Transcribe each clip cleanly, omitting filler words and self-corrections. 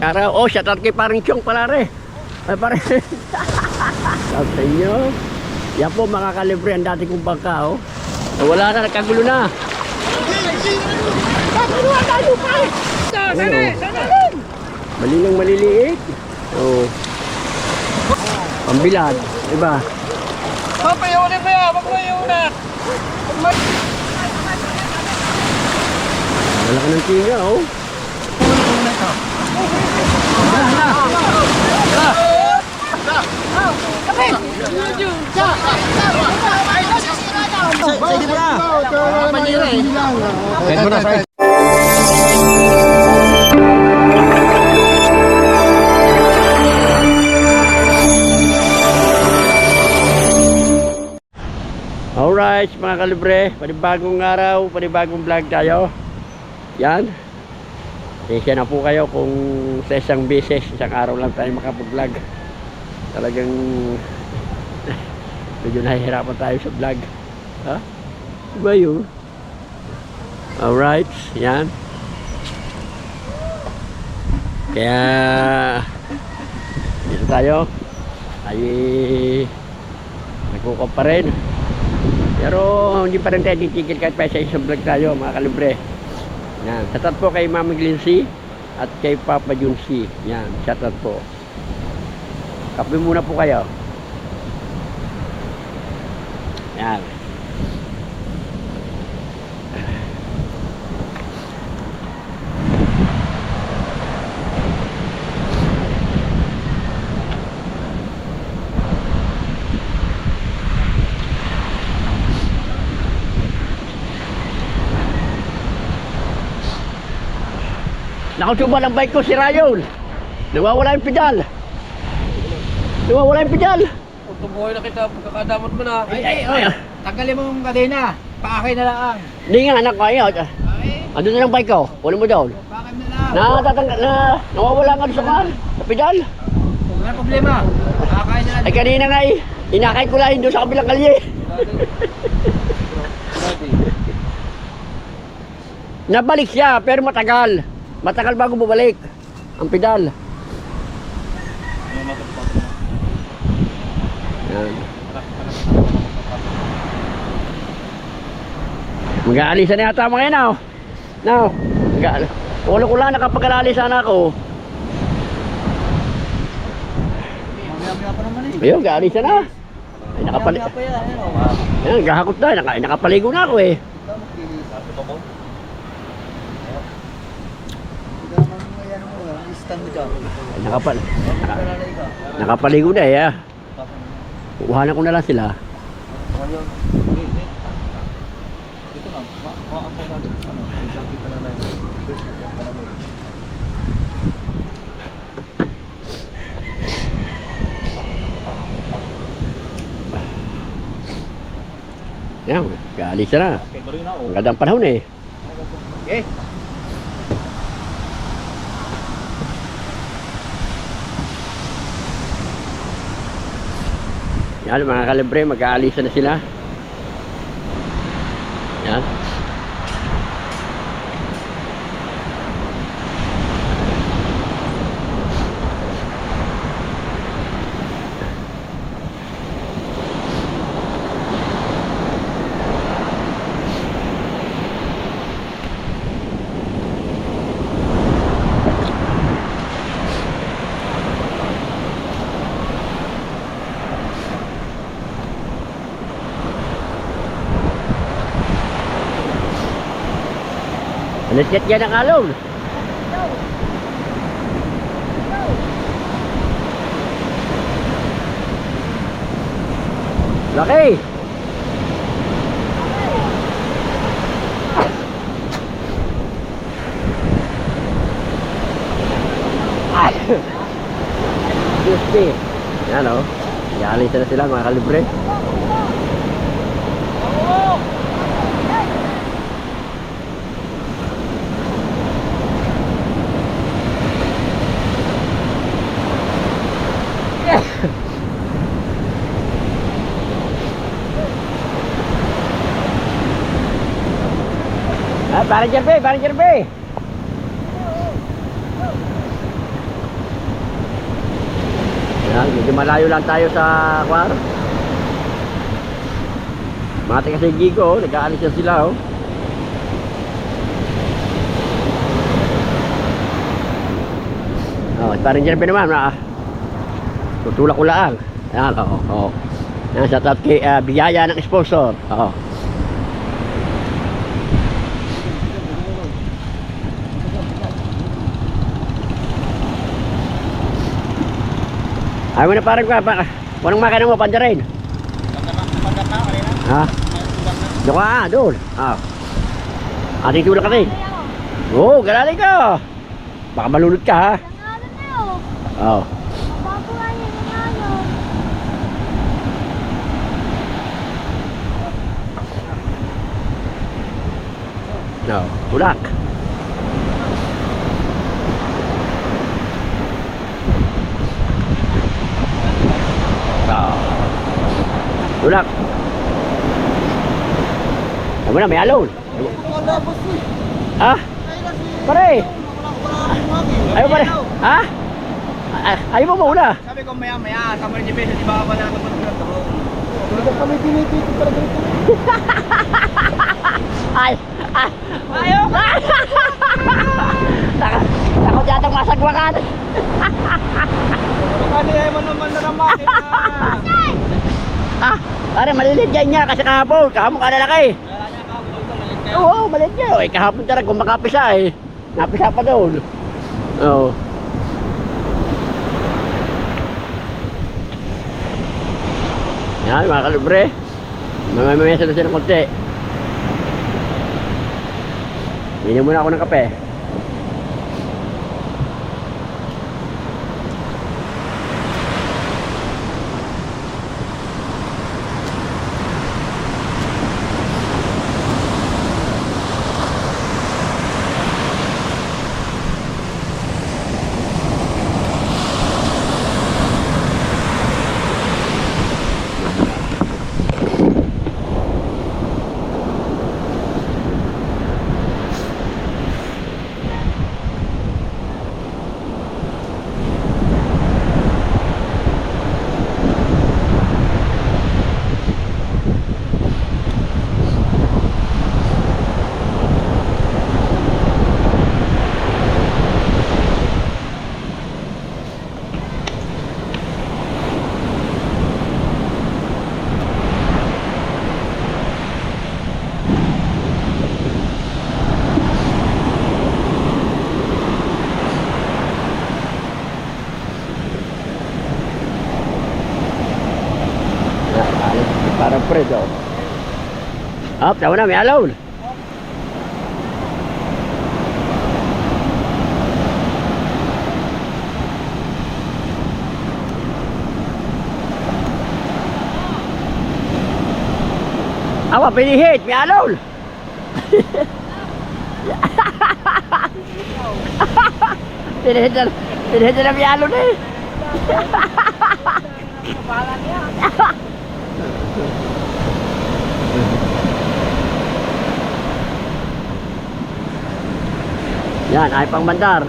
Araw, oh, shout out kay parang Chong pala rin. Ay, parang shout sa inyo. Yan po mga kalibre, ang dati kong bangka, oh. Wala na, nagkagulo na. Malinang maliliit. Oh. Pambilad, diba? Papayonin mo yan, papayonin. Wala ka ng tinga, oh. Sige mo na. Panira eh. Pwede mo na, sir. Alright mga kalibre, panibagong araw, panibagong vlog tayo. Yan. Pasensya na po kayo kung sa isang beses, isang araw lang tayo makapag-vlog. Talagang medyo nahihirapan tayo sa vlog. Ha? Diba yun? Alright, yan. Kaya dito tayo ay nagkukop pa rin. Pero hindi pa rin tayo titigil kahit pa sa isang vlog tayo mga kalibre. Yan, shoutout po kay Mama Glincy at kay Papa Junsi. Yan, shoutout po. Kape muna po kayo. Yan. Nakasuba ng bike ko si Rayon. Nawawala yung pedal. Nawawala yung pedal. Kung tumuhay na kita, pagkakadamot mo na. Ay, tanggalin mo yung kadena. Paakay na lang. Hindi nga anak ko ayun. Ano na lang bike ko? Wala mo doon. Paakay na lang. Nawawala nga sa kan. Sa pedal. Wala problema. Paakay na lang. Ay kanina nga eh. Inakay ko lang doon sa kabilang kalye. Nabalik siya pero matagal. Matagal bago bumalik ang pedal. Yan. Mag-aalisan na yata mga inaw. Now, ulo ko lang nakapag-aalisan ako. Mamaya pa naman eh. Ayun, mag-aalisan na. Ay, Mamaya pa yan. Ayun, gahakot na. Nakapaligo na ako eh. Nakapaligo na eh. Kukuhanan ko na lang sila. Yan, kaalis na. Ang gandang panahon eh. Okay. Yan mga kalibre, mag-aalisa na sila. Yan. Naset yan ang alon. Laki. Juicy. Yan o. Iaalisa na sila mga kalibre. Parang jerbe. Yan, medyo malayo lang tayo sa kwar. Mati kasi Gigo, nag-aalis na sila oh. Oh, parang dyan pa naman tutulak ko lang. Yan, oh. Yan, sa tat kay biyaya ng sponsor. Oh. Ayaw mo na parang walang makina mo, panda rin. Ha? Doon ka, doon. Ating tulak ka rin. Oo, galalay ka. Baka malunod ka ha. Oo. No, tulak. Tulak. Tama na, may alon. Ha? Pare. Ayaw pare. Ha? Ayaw mo muna. Sabi ko maya, tama rin yung beses, di ba ako na nagpapagod ako? Hindi kami tinitito talaga ito. Ayaw. Takot yatang masagwakan. Kaya mo naman naramahin na. Pare malilit yan niya kasi kahapon ka lalaki. Oo, malilit niya. Eh, kahapon talaga kung makapisa eh. Napisa pa doon. Oo. Yan mga kalibre. Mamamesa na sila ng konti. Inom muna ako ng kape. Parang Fred oh. Tawa na, may alaw. Awa, pinihit, may alaw. Pinihit na may alaw na eh. Yan, ay pang bandar.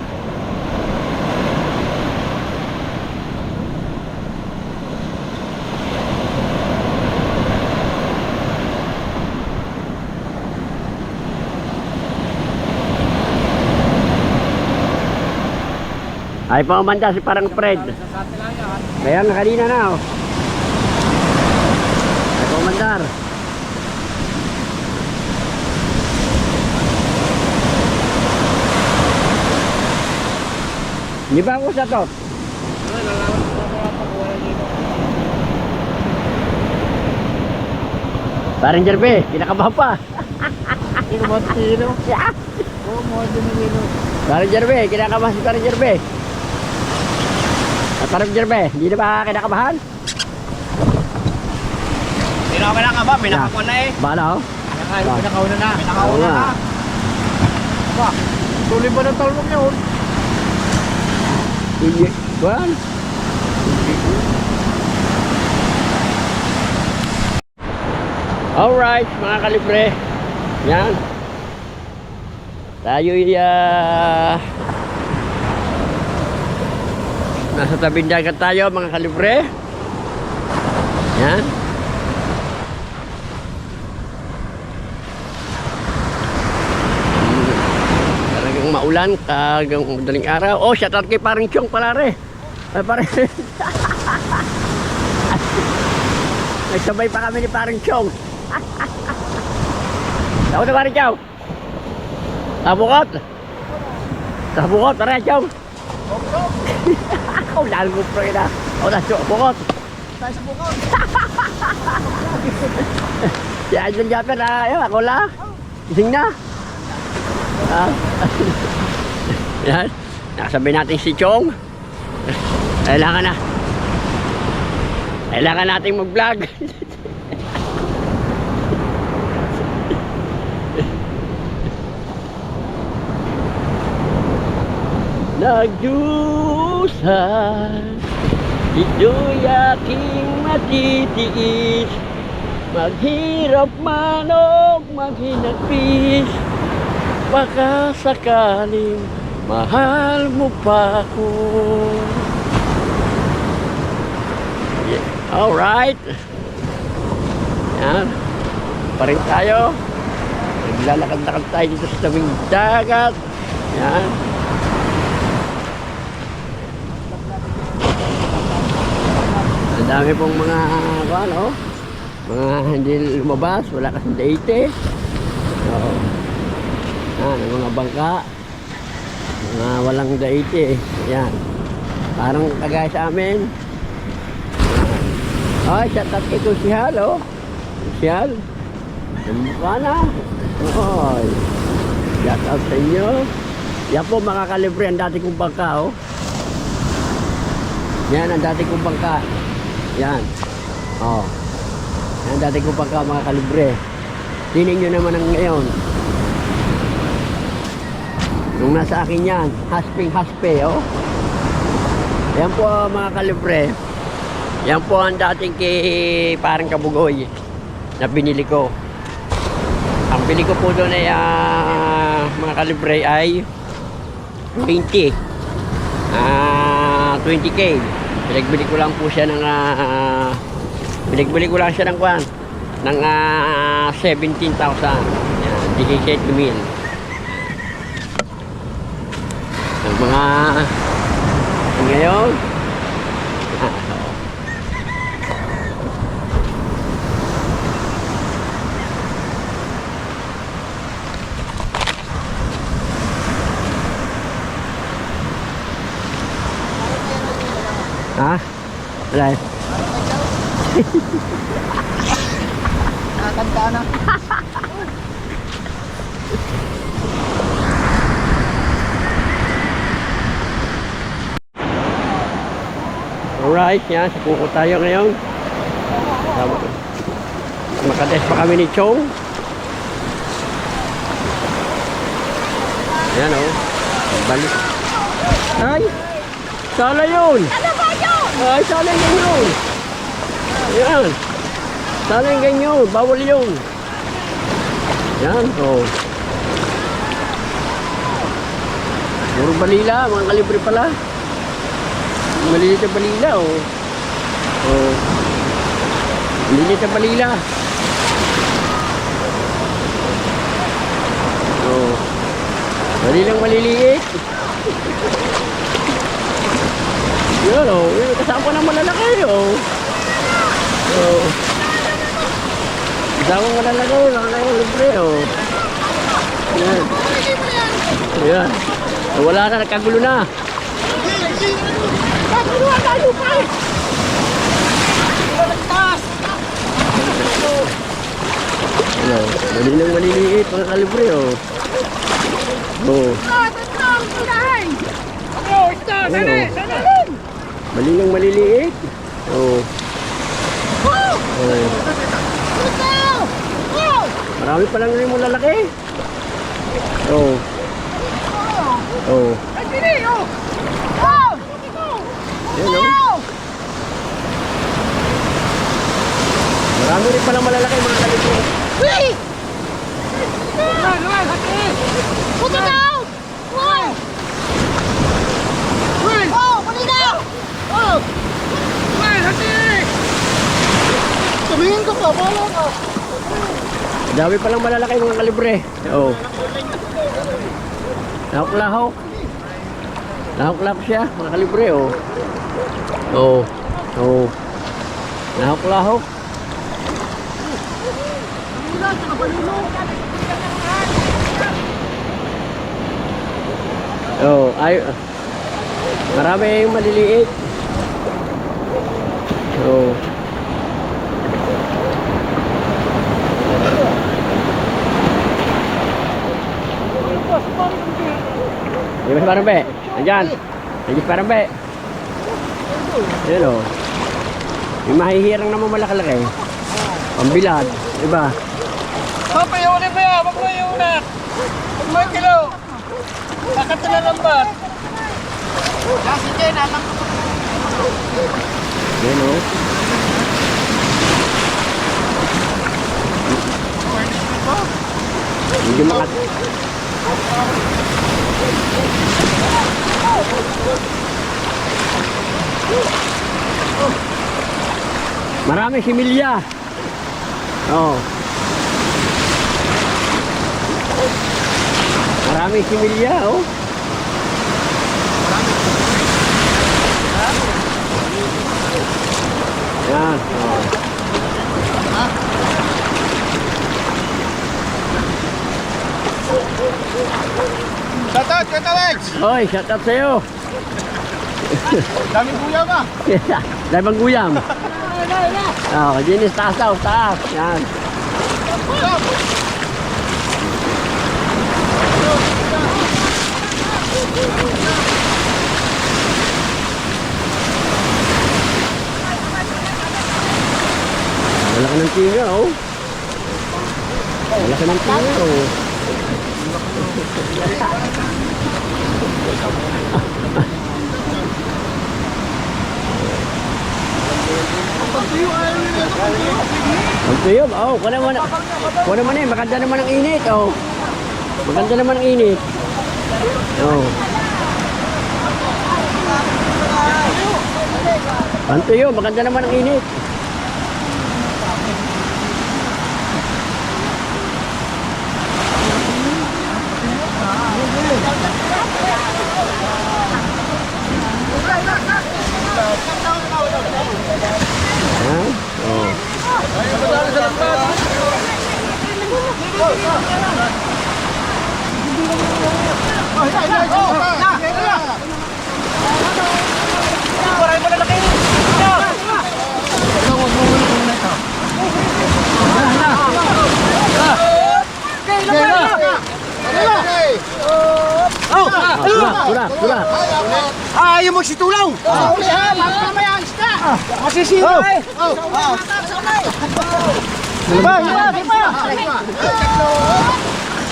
Ay pang bandar si parang Fred. Kaya nga kanina na oh. Ay pang bandar. Di ba ako sa to? Parang Jerbe, kinakabahan pa. Hindi ko matino. Oo, mga dinilino. Parang Jerbe, kinakabahan si parang Jerbe. At parang Jerbe, hindi na ba kinakabahan? Hindi na ako kinakabahan, pinakakuha na eh. Bala oh. Pinakauna na. Pinakauna na. Aba, tuloy ba ng talong yun? Hindi. Buwan. Alright, mga kalibre. Yan. Tayo'y Nasa tabing dagat tayo mga kalibre. Yan. Talagang maulan, kagang madaling araw. Oh, shout out kay parang Chong palare. Ay pare. Nagsabay pa kami ni parang Chong. Ako na parang Chong. Tabukot. Tabukot, pare Chong. Ako dahil mo pre na. Ako na Chong, bukot. Tayo sa bukod. Si Angel Japper na, yun, ako la. Gising na. Ah. Yan. Nakasabay natin si Chong. Kailangan na. Kailangan natin mag-vlog. Nagdusa, ito'y aking matitiis. Maghirap man o maghinagpis, baka sakaling mahal mo pa ako. Yeah. Alright. Yan. Pa rin tayo. Naglalakad-lakad tayo dito sa tabing dagat. Yan. Ang dami pong mga ano, mga hindi lumabas, wala kasing daite. So, yan, ang mga bangka, mga walang daite. Yan. Parang kagaya sa amin. Ay, shout out kay Kusihal, oh. Kusihal. Namukha na. Oy. Shout out sa inyo. Yan po mga kalibre, ang dati kong bangka, oh. Yan, ang dati kong bangka. Yan. Oh. Yan, dati kong bangka, mga kalibre. Tining nyo naman ang ngayon. Nung nasa akin yan, haspe, oh. Yan po mga kalibre. Yan po ang dating kay parang Kabugoy na binili ko. Ang bili ko po doon ay mga kalibre ay 20. 20k. Bili ko lang po siya ng bili ko lang siya ng kwan ng 17,000. Yan, 17,000. Ang mga ngayon ha? Wala. Nakakanta na. Alright, yan. Sa kuko tayo ngayon. Makatest pa kami ni Chong. Yan o. Balik. Ay! Sala yun! Ano ba yun? Ay, sala yung ganyan. Yan. Sala yung ganyan. Bawal yun. Yan. O. Puro balila. Mga kalibre pala. Malilit na balila. O. O. Malilit na balila. O. Balilang maliliit. Yan o, kasama ng malalaki o. Kasama ng malalaki, nakakaya libre o. Yan. Yan. Wala na, nagkagulo na. Paguluhan tayo pa eh! Ano, malilang maliliit, mga kalibre o. O. Malilang maliliit. O. Marami pa lang rin mo lalaki. Oh. Oh. Yan oh. Marami rin palang malalaki mga kalibre. Put it down! Why? Oh, put it down! Dami palang malalaki mga kalibre. Oh. Lahok-lahok. Lahok-lahok siya, mga kalibre, oh. Oh. Oh. Lahok-lahok. Oh, ay. Marami yung maliliit. Oh. Di ba si Parambe? Nandyan. Nandyan si Parambe. Ayan o. Yung mahihirang naman malaki-laki. Pambilad. Diba? Papayunin mo yan, wag mo yung unak. Huwag mo yung kilo. Bakit na lambat? Kasi dyan, alam ko. Ayan o. Medyo makat... Marami similya. Oh. Marami similya, oh. Yan. Oh. Shoutout, Kuya Alex! Hoy, shout out sa'yo. Daming buya ba? Dahil bang guyam? Oh, Ginis, taas daw, taas. Yan. Wala ka ng tinga, oh. Wala ka ng tinga, oh. Ang tuyom, oh, kuha naman eh, maganda naman ang init, oh. Maganda naman ang init. Oh. Ang tuyom, maganda naman ang init. Ha? Oh. Tula. Ayaw magsitulaw! Mamaya, isda. Masisira eh!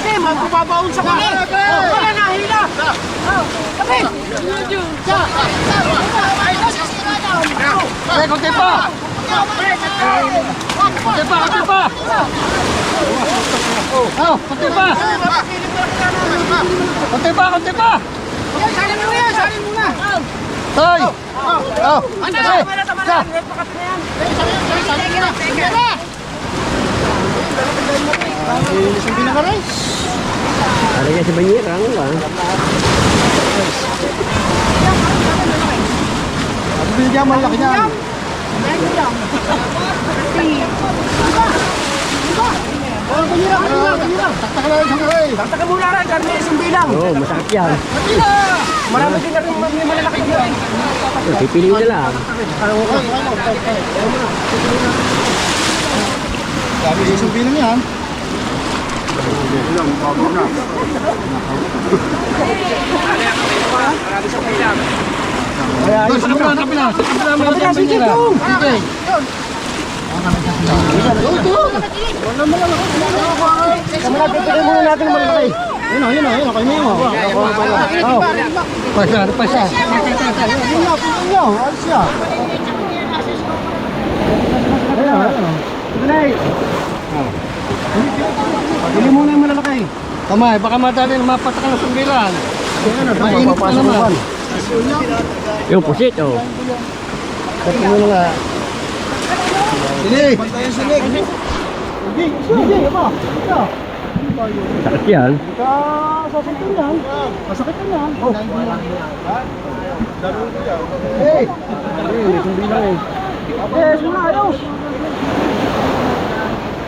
Eh, magpapabaon sa kami. Wala na, hila. Kami. Eh, konti pa! Konti pa! Oh, konti pa! Konti pa! Salin mo yan, salin mo na. Hoy! Oh! Ano? Kasi! Ada nga si Banyirang, ba? Ano binigyan malaki niyan? Taktakan muna rin, karne isang bilang. Oo, masakit yan. Marami din natin malalaki dyan. Pipiliin na lang. Sabi isang bilang yan. Sa kapila. Sige. Pagpapagin muna natin ang malaki. Yun o. Kayo mo yun o. Pasa. Alis siya. Pagili muna yung malalaki. Kamay, baka madali na mapatak ng sumbilan. Mainit na naman. Yung pusit, oh. Kasi mo na nga. Sinig! Sakit yan.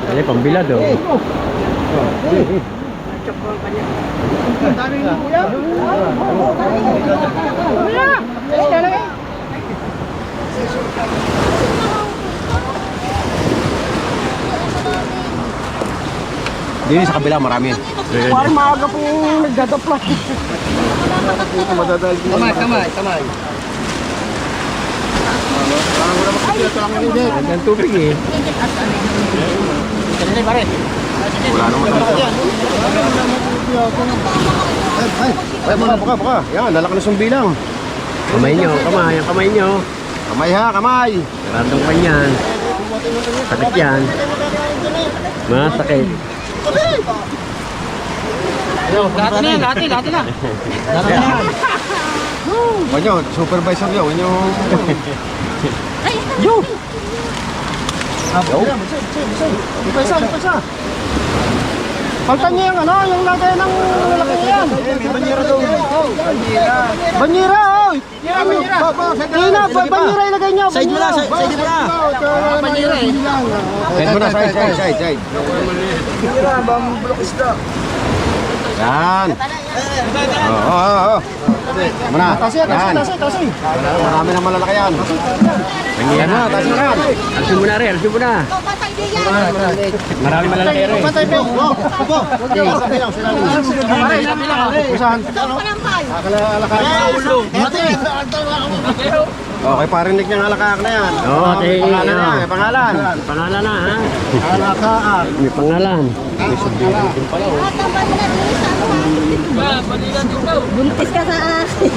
Ini pambilad oh. Dito sa kabila marami. Parang maaga po nagdadaplas. Kamay. Ang tubig eh. Wala naman Ay, baka. Yan, lalaki na sumbilang. Kamay nyo, kamay. Ang kamay nyo. Kamay ha, kamay. Maraming pa yan. Sakit yan. Masakit. Dati na yan, dati na. Huwag nyo, supervisor nyo. Huwag nyo... Isa. Paltan niya yung yung lagay ng lalaki niya yan. May banyera daw. Banyera, oh! Banyera ilagay niya. Side mo na, side mo na. Banyera eh. Side mo na, side. Banyera, bang bulok isda. Yan. Oo. Muna. Tasi. Marami na malalaki yan. Yan na, tasi na. alsin mo na rin, alsin mo na. Marami malalaki rin. Patay pe. Opo. Saan? Okay, parinig niyang alakaak na yan. Oo, May pangalan na, may pangalan. Pangalan na ha. Alakaak. May pangalan. Buntis ka sa akin.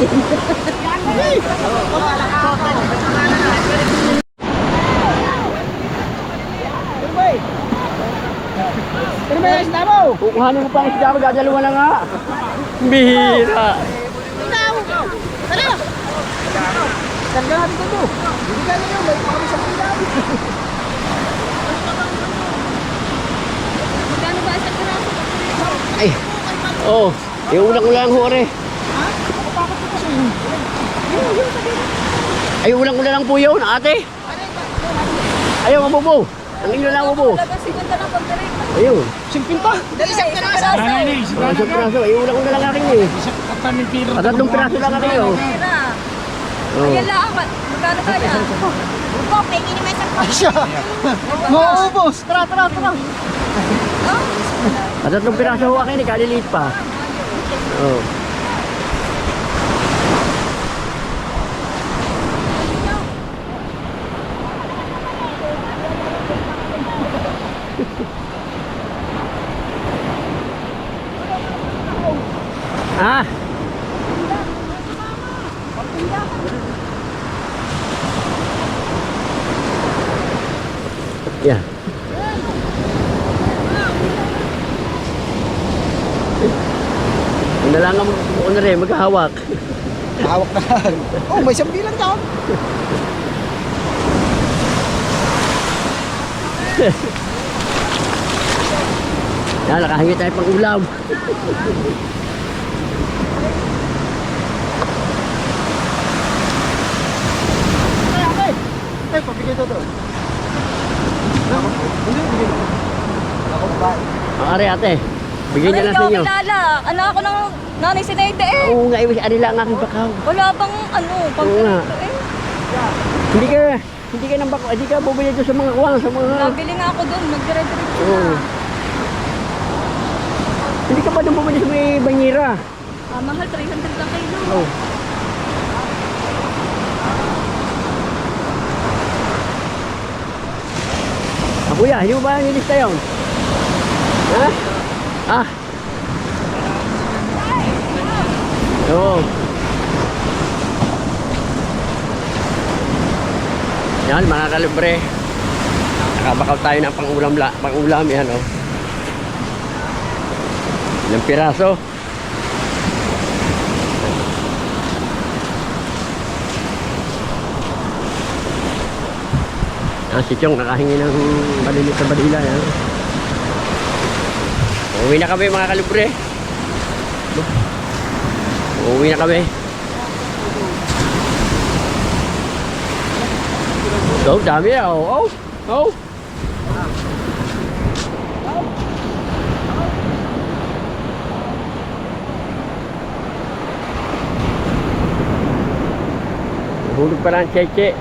Ano ba yung isda mo? Kukuhanin mo pa ang isda ko, dadalawa na nga. Bihira. Karga natin ito. Hindi ka na yun, may kami sa pilaw. Magkano ba sa piraso? Ay. Oh, ulang-ulang ho rin. Ay, ulang-ulang po yun, ate. Ayaw, mabubo. Ang inyo lang, mabubo. Talagang 50 lang pagdaring. Ayun. Simpinta. Isang piraso. Oh, isang piraso. Ay, ulang-ulang lang akin eh. At 3 piraso lang akin oh. Pera. Oh. Ayan lang. Magkano kaya? Upo, peki ni Mesa. Asya. Mauubos. Tara. At 3 piraso ho akin eh, kaliliit pa. Oh. Ah. Yeah. Ang nalangan mo na rin, maghahawak. Hawak na. Oh, may isang bilang daw. Yan, nakahingi tayo pang ulam. Ay, pabigay ito doon. Ang ari ate, bigyan niya lang sa inyo. Kilala. Anak ako ng nanay si Naide eh. Oo nga, ari lang ang aking bakaw. Wala bang ano, Oo nga. pagdito eh. Hindi ka nang bako, hindi ka bumili doon sa mga uwang, sa mga... Nabili nga ako doon, nagdire-diretso Oo. na. Hindi ka ba doon bumili sa may banyera? Ah, mahal, 300 lang kilo. Oo. Kuya, hindi mo ba nilista yun? Ha? Ah? Oo. Yan, mga kalibre. Nakabakaw tayo ng pang-ulam yan, oh. Ilang piraso. Si Chong nakahingi ng malilit na balila yan. Uwi na kami mga kalibre. Uwi na kami. So, dami na. Oh. Hulog pa lang cheche.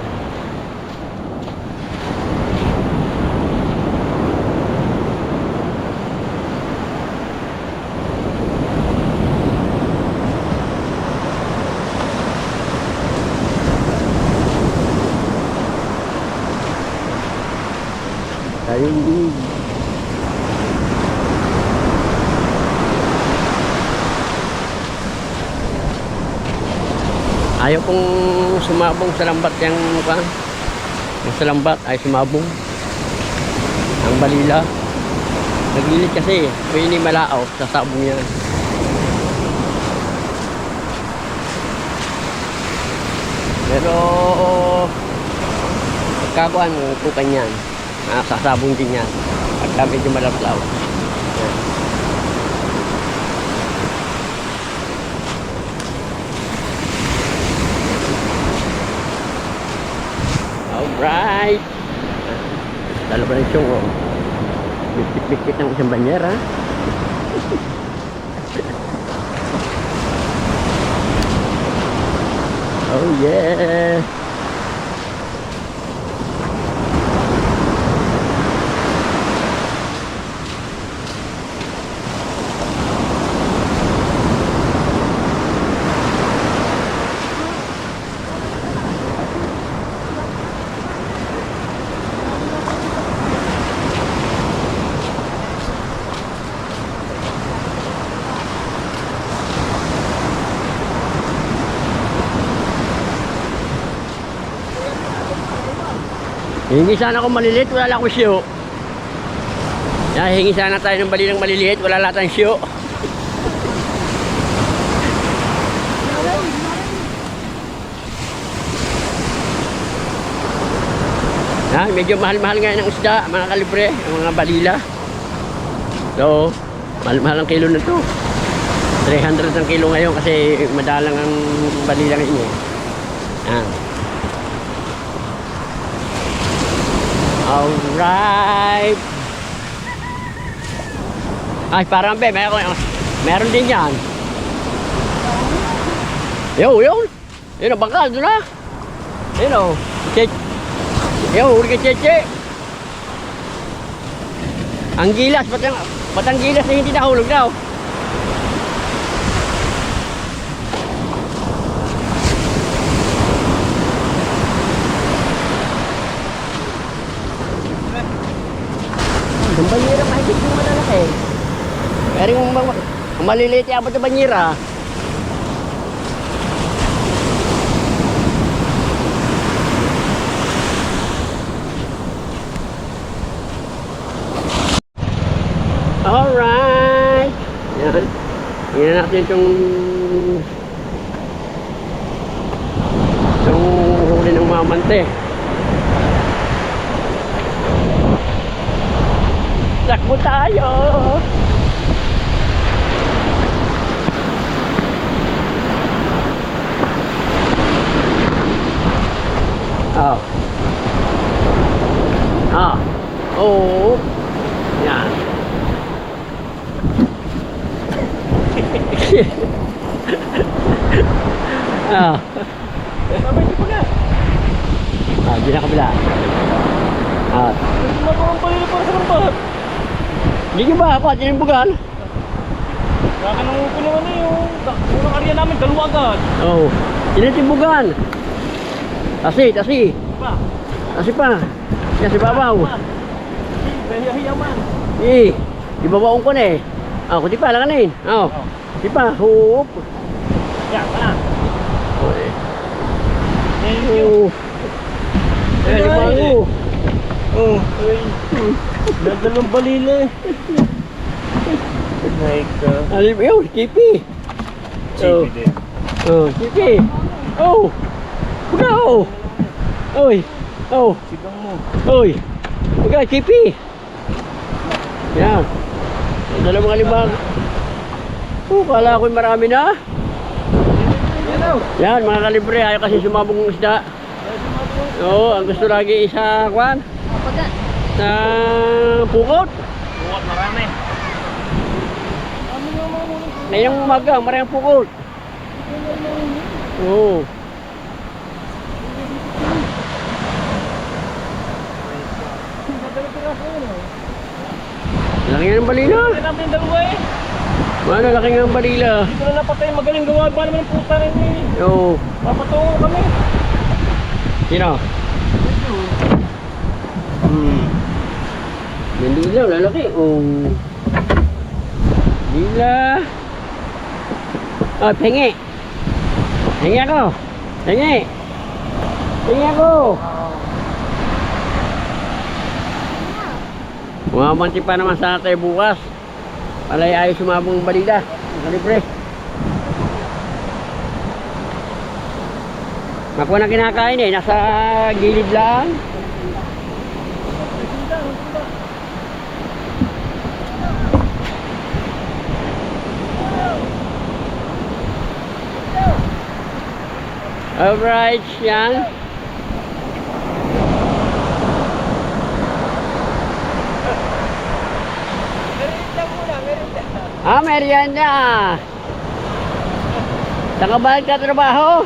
Ayun din. Ayaw pong sumabong sa lambat yung mukha. Yung sa lambat ay sumabong. Ang balila. Naglilit kasi. Kung yun yung malaaw, sasabong yan. Pero pagkakuan, pukan yan. Sasabong din yan. Pagka medyo malablaw. Yan. Alright. Lalo ba ng siyong bikit-bikit ng isang banyera. Oh yeah. Hingi sana akong maliliit, wala lang akong siyo. Hingi sana tayo ng balilang maliliit, wala lang tayong siyo. Medyo mahal-mahal ngayon ang isda, mga kalibre, ang mga balila. So, mahal-mahal ang kilo na to. 300 ang kilo ngayon kasi madalang ang balila ngayon eh. Alright. Ay, parang meron din yan. Yun ang bangkal, doon na. Yun o. Huli ka cheche. Ang gilas, ba't ang gilas na hindi nahulog daw? Ang banyera mahigit yung malalaki. Pero yung maliliit yung abot na banyera. Alright. Yan. Tingnan natin itong huli ng mamante. Takbo tayo. Oh. Yan. Di na kabila. Ang palila para sa lambat. Hindi ba ako at inimbugan? Kaka nang upo naman eh yung unang karya namin, dalawa agad. Oo. Inimbugan. Tasi. Pa? Tasi pa. Yan si babaw. Hiya man. Di babaong ko na eh. Kuti pa, lakanin. Kuti pa, hup. Yan, pa na. Thank Oh. you. Limango. Oh, dadalong balila eh. My God. Alim, yun, kipi. Chipi din. Kipi. Buka, Oy. Sigang mo. Oy. Buka, kipi. Yan. Dalawang alibag. Kala ko'y marami na. Yan, mga kalibre, ayaw kasi sumabong ng isda. Oo, ang gusto lagi isa, kwan, na pukot. Bukat marami. Ngayong umaga, maraming pukot. Oo. Laki nga ng balila. Hindi namin yung dalawa eh. Ano, laki nga ng balila. Dito na napatay, magaling gawa. Ba naman ang puta rin eh. Oo. Papatungo kami. Sino? Yung dila, lalaki. Dila. Oh, pengi. Pengi ako. Pengi. Pengi ako. Mamanti pa naman sana tayo bukas. Palay ayos sumabong ng balida. Kalibre. Ako na kinakain eh. Nasa gilid lang. Alright, yan. Merienda. Saan ka balik ka trabaho?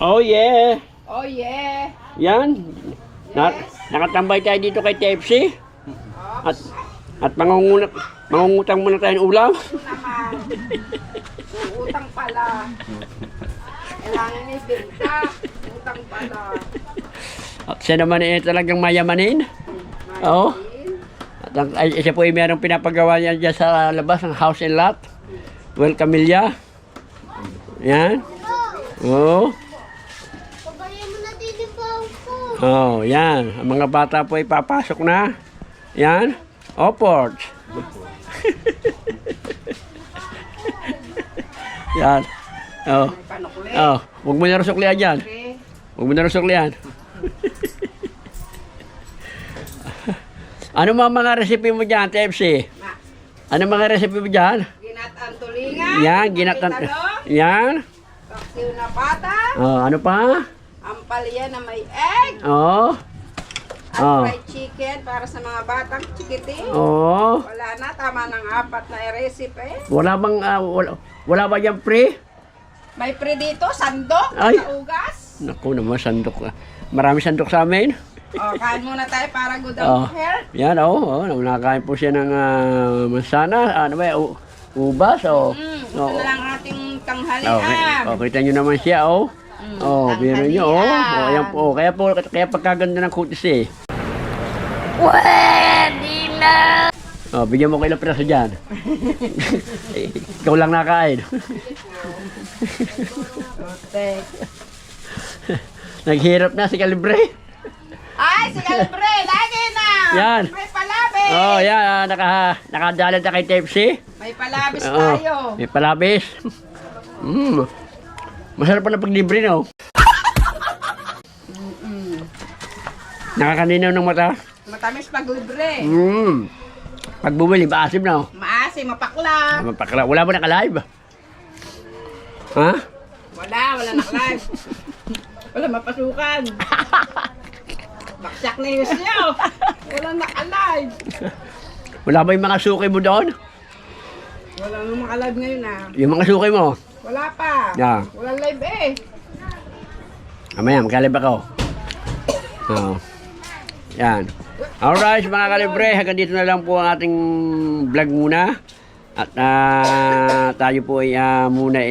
Oh yeah. Oh yeah. Yan. Nakatambay tayo dito kay TFC. At mangungutang muna tayo ng ulam. Utang pala. Kailangan ni Benta. Utang pala. At siya naman eh talagang mayamanin. Oo. At siya po ay merong pinapagawa niya dyan sa labas ng house and lot. Well, Camilla. Yan. Oo. Pabayan mo na din yung baon ko. Oh, yan. Ang mga bata po ay papasok na. Yan. Oport. Yan. Oh. Oh, huwag mo na rusuklihan yan. Huwag mo na rusuklihan. Ano mga recipe mo dyan, TFC? Ano mga recipe mo dyan? Ginatang tulingan. Yan, ginatan. Yan. Paksiw na pata. Oh, ano pa? Ampalya na may egg. Oh. At Oh. fried chicken para sa mga batang chikiting. Oh. Wala na, tama ng 4 na recipe. Wala bang wala ba dyan pre? May pre dito, sandok, Ay. ugas. Naku naman, sandok. Marami sandok sa amin. O, kain muna tayo para good Oh. ang hair. Yan, nakakain po siya ng mansana. Ano ba, ubas, Ito na lang ating tanghalian. Kita nyo naman siya, biro nyo, tanghalian. ayan po. Kaya pagkaganda ng kutis eh. Pwede na! Bigyan mo ko ilang piraso dyan. Ikaw lang nakain. Naghirap na si Kalibre. Ay, si Calibre, lagi na! Yan. May palabis! Yan, nakadalan na kay TFC. May palabis Oo, tayo. may palabis. Masarap pa na paglibre, no? Nakakaninaw ng mata. Matamis pag libre. Pag bumili, maasim na. Maasim, mapakla. Mapakla. Wala ba naka-live? Ha? Wala naka-live. Wala mapasukan. Baksak na yun siya. Wala naka-live. Wala ba yung mga suki mo doon? Wala nang maka-live ngayon Yung mga suki mo? Wala pa. Yeah. Wala live eh. Mamaya, magkalib ako. Yan. Alright, mga kalibre, hanggang dito na lang po ang ating vlog muna. At tayo po ay muna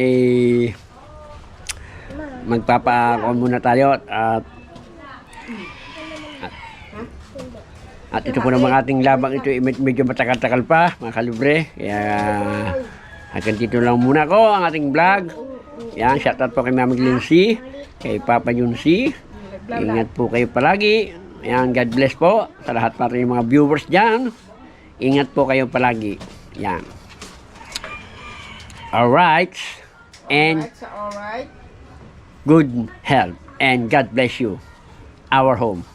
magpapakakuha muna tayo. At ito po naman ating labang ito, medyo matagal-tagal pa, mga kalibre. Kaya hanggang dito lang muna ko ang ating vlog. Yan, shoutout po kay Mama Glency, kay Papa Junsi. Ingat po kayo palagi. Yan, God bless po sa lahat pa rin mga viewers dyan. Ingat po kayo palagi. Yan. Alright. and Alright. good health. And God bless you. Our home.